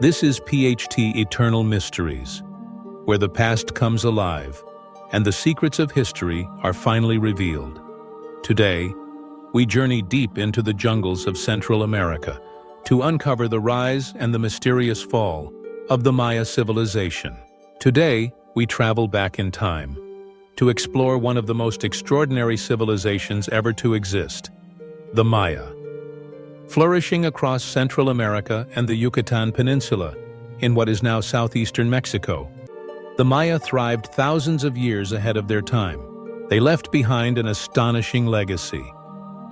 This is PHT Eternal Mysteries, where the past comes alive and the secrets of history are finally revealed. Today, we journey deep into the jungles of Central America to uncover the rise and the mysterious fall of the Maya civilization. Today, we travel back in time to explore one of the most extraordinary civilizations ever to exist, the Maya. Flourishing across Central America and the Yucatan Peninsula, in what is now southeastern Mexico, the Maya thrived thousands of years ahead of their time. They left behind an astonishing legacy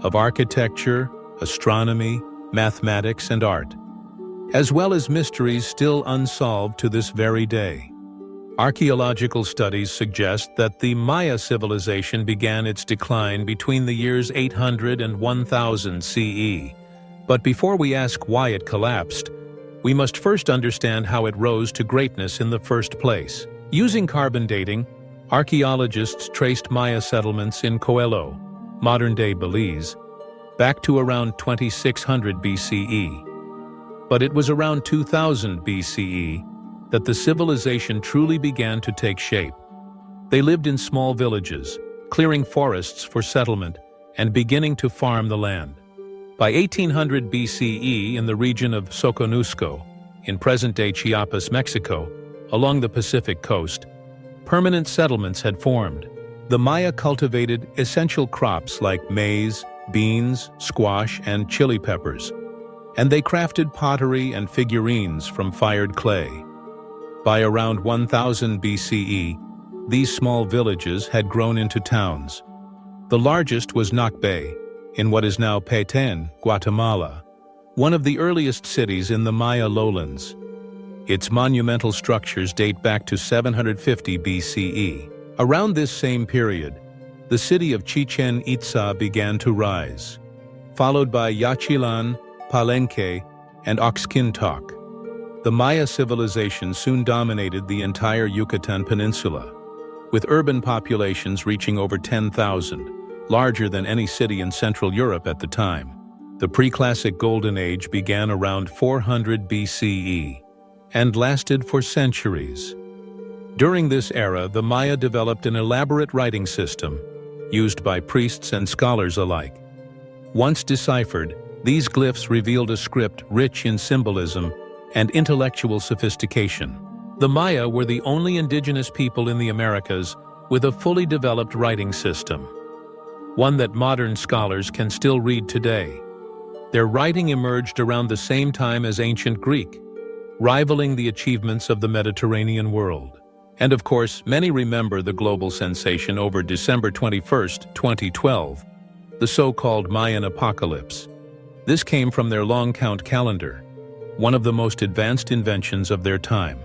of architecture, astronomy, mathematics, and art, as well as mysteries still unsolved to this very day. Archaeological studies suggest that the Maya civilization began its decline between the years 800 and 1000 CE. But before we ask why it collapsed, we must first understand how it rose to greatness in the first place. Using carbon dating, archaeologists traced Maya settlements in Coelho, modern-day Belize, back to around 2600 BCE. But it was around 2000 BCE that the civilization truly began to take shape. They lived in small villages, clearing forests for settlement and beginning to farm the land. By 1800 BCE, in the region of Soconusco, in present-day Chiapas, Mexico, along the Pacific coast, permanent settlements had formed. The Maya cultivated essential crops like maize, beans, squash, and chili peppers, and they crafted pottery and figurines from fired clay. By around 1000 BCE, these small villages had grown into towns. The largest was Nakbe, in what is now Petén, Guatemala, one of the earliest cities in the Maya lowlands. Its monumental structures date back to 750 BCE. Around this same period, the city of Chichen Itza began to rise, followed by Yaxchilan, Palenque, and Oxkintoc. The Maya civilization soon dominated the entire Yucatan Peninsula, with urban populations reaching over 10,000, larger than any city in Central Europe at the time. The Preclassic Golden Age began around 400 BCE and lasted for centuries. During this era, the Maya developed an elaborate writing system used by priests and scholars alike. Once deciphered, these glyphs revealed a script rich in symbolism and intellectual sophistication. The Maya were the only indigenous people in the Americas with a fully developed writing system, one that modern scholars can still read today. Their writing emerged around the same time as ancient Greek, rivaling the achievements of the Mediterranean world. And of course, many remember the global sensation over December 21, 2012, the so-called Mayan apocalypse. This came from their long count calendar, one of the most advanced inventions of their time.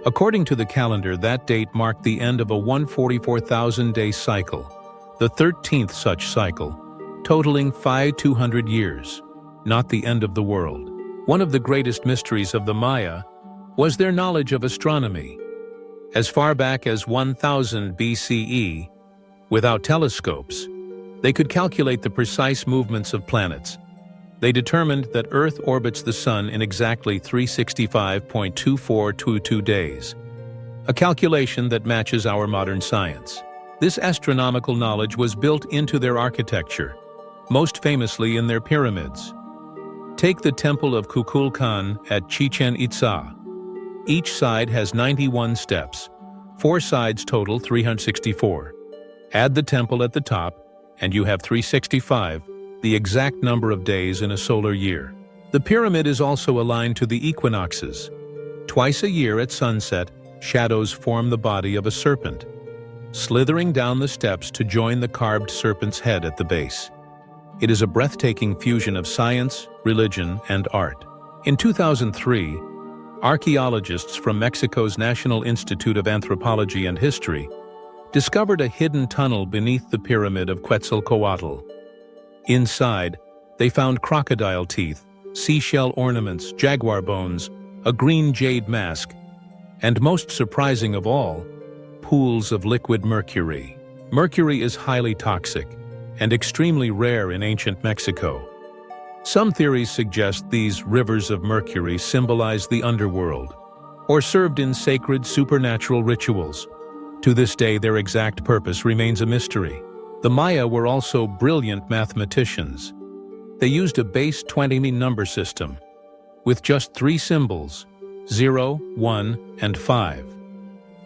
According to the calendar, that date marked the end of a 144,000-day cycle, the 13th such cycle, totaling 200 years, not the end of the world. One of the greatest mysteries of the Maya was their knowledge of astronomy. As far back as 1000 BCE, without telescopes, they could calculate the precise movements of planets. They determined that Earth orbits the Sun in exactly 365.2422 days, a calculation that matches our modern science. This astronomical knowledge was built into their architecture, most famously in their pyramids. Take the Temple of Kukulkan at Chichen Itza. Each side has 91 steps, 4 sides total 364. Add the temple at the top, and you have 365, the exact number of days in a solar year. The pyramid is also aligned to the equinoxes. Twice a year at sunset, shadows form the body of a serpent, slithering down the steps to join the carved serpent's head at the base. It is a breathtaking fusion of science, religion, and art. In 2003, archaeologists from Mexico's National Institute of Anthropology and History discovered a hidden tunnel beneath the pyramid of Quetzalcoatl. Inside, they found crocodile teeth, seashell ornaments, jaguar bones, a green jade mask, and most surprising of all, pools of liquid mercury. Mercury is highly toxic and extremely rare in ancient Mexico. Some theories suggest these rivers of mercury symbolize the underworld, or served in sacred supernatural rituals. To this day, their exact purpose remains a mystery. The Maya were also brilliant mathematicians. They used a base 20 number system, with just 3 symbols, 0, 1, and 5.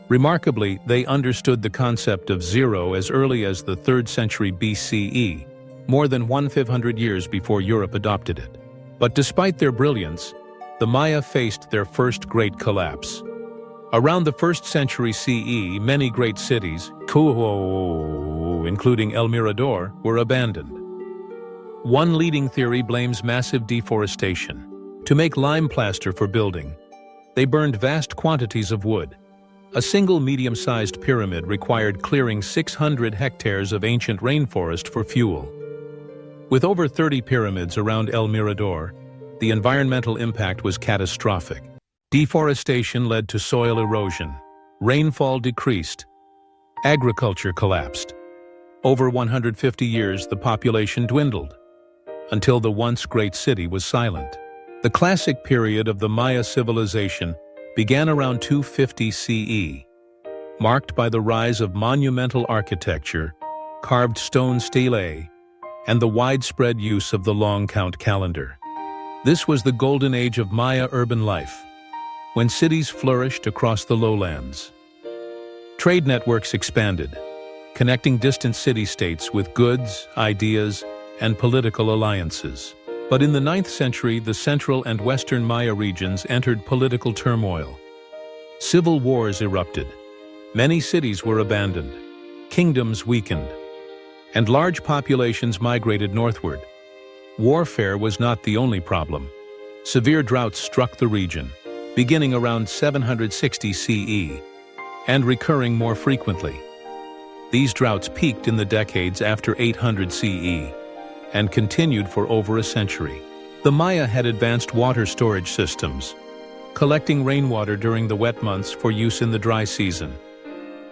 Remarkably, they understood the concept of zero as early as the 3rd century BCE, more than 1,500 years before Europe adopted it. But despite their brilliance, the Maya faced their first great collapse. Around the 1st century CE, many great cities, including El Mirador, were abandoned. One leading theory blames massive deforestation. To make lime plaster for building, they burned vast quantities of wood. A single medium-sized pyramid required clearing 600 hectares of ancient rainforest for fuel. With over 30 pyramids around El Mirador, the environmental impact was catastrophic. Deforestation led to soil erosion, rainfall decreased, agriculture collapsed. Over 150 years, the population dwindled, until the once great city was silent. The classic period of the Maya civilization began around 250 CE, marked by the rise of monumental architecture, carved stone stelae, and the widespread use of the long count calendar. This was the golden age of Maya urban life, when cities flourished across the lowlands. Trade networks expanded, connecting distant city-states with goods, ideas, and political alliances. But in the 9th century, the central and western Maya regions entered political turmoil. Civil wars erupted. Many cities were abandoned. Kingdoms weakened. And large populations migrated northward. Warfare was not the only problem. Severe droughts struck the region, beginning around 760 CE, and recurring more frequently. These droughts peaked in the decades after 800 CE, and continued for over a century. The Maya had advanced water storage systems, collecting rainwater during the wet months for use in the dry season.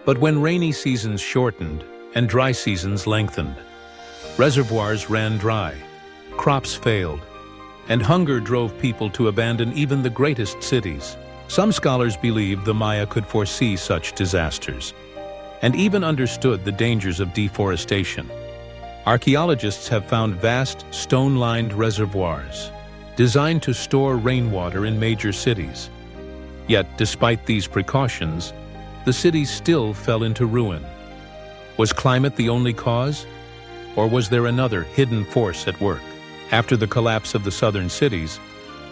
But when rainy seasons shortened and dry seasons lengthened, reservoirs ran dry, crops failed, and hunger drove people to abandon even the greatest cities. Some scholars believe the Maya could foresee such disasters, and even understood the dangers of deforestation. Archaeologists have found vast, stone-lined reservoirs, designed to store rainwater in major cities. Yet, despite these precautions, the cities still fell into ruin. Was climate the only cause? Or was there another hidden force at work? After the collapse of the southern cities,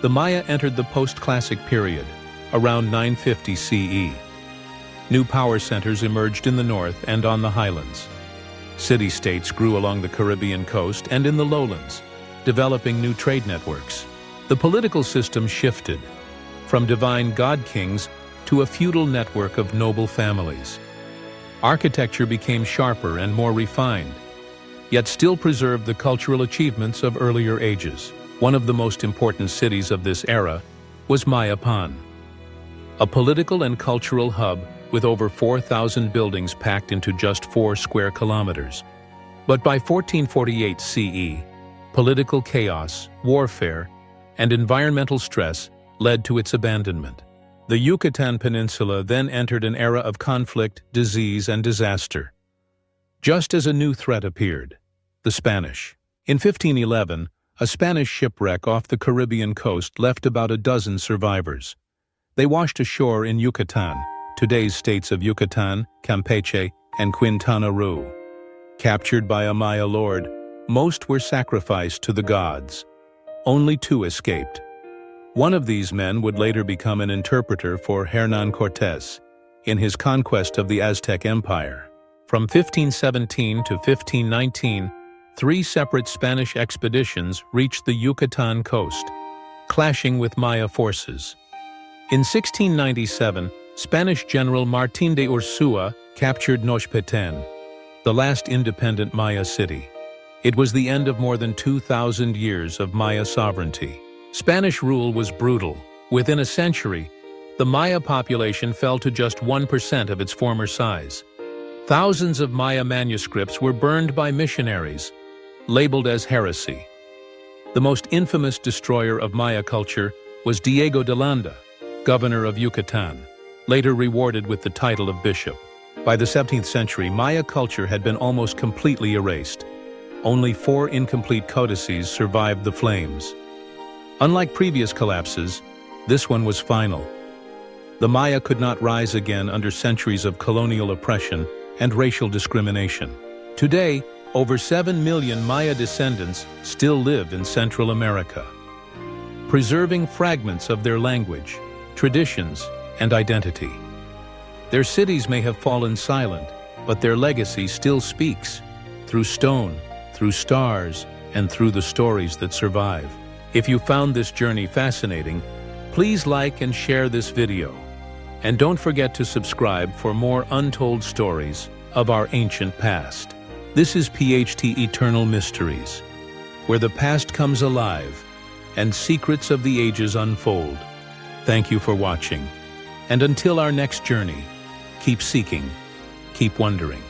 the Maya entered the post-classic period, around 950 CE. New power centers emerged in the north and on the highlands. City-states grew along the Caribbean coast and in the lowlands, developing new trade networks. The political system shifted from divine god-kings to a feudal network of noble families. Architecture became sharper and more refined, yet still preserved the cultural achievements of earlier ages. One of the most important cities of this era was Mayapan, a political and cultural hub with over 4,000 buildings packed into just 4 square kilometers. But by 1448 CE, political chaos, warfare, and environmental stress led to its abandonment. The Yucatan Peninsula then entered an era of conflict, disease, and disaster. Just as a new threat appeared, the Spanish. In 1511, a Spanish shipwreck off the Caribbean coast left about a dozen survivors. They washed ashore in Yucatan, today's states of Yucatan, Campeche, and Quintana Roo. Captured by a Maya lord, most were sacrificed to the gods. Only 2 escaped. One of these men would later become an interpreter for Hernán Cortés in his conquest of the Aztec Empire. From 1517 to 1519, 3 separate Spanish expeditions reached the Yucatan coast, clashing with Maya forces. In 1697, Spanish General Martín de Ursúa captured Nochpetén, the last independent Maya city. It was the end of more than 2,000 years of Maya sovereignty. Spanish rule was brutal. Within a century, the Maya population fell to just 1% of its former size. Thousands of Maya manuscripts were burned by missionaries, labeled as heresy. The most infamous destroyer of Maya culture was Diego de Landa, governor of Yucatan, later rewarded with the title of bishop. By the 17th century, Maya culture had been almost completely erased. Only 4 incomplete codices survived the flames. Unlike previous collapses, this one was final. The Maya could not rise again under centuries of colonial oppression and racial discrimination. Today, over 7 million Maya descendants still live in Central America, preserving fragments of their language, traditions, and identity. Their cities may have fallen silent, but their legacy still speaks, through stone, through stars, and through the stories that survive. If you found this journey fascinating, please like and share this video. And don't forget to subscribe for more untold stories of our ancient past. This is PHT Eternal Mysteries, where the past comes alive and secrets of the ages unfold. Thank you for watching. And until our next journey, keep seeking, keep wondering.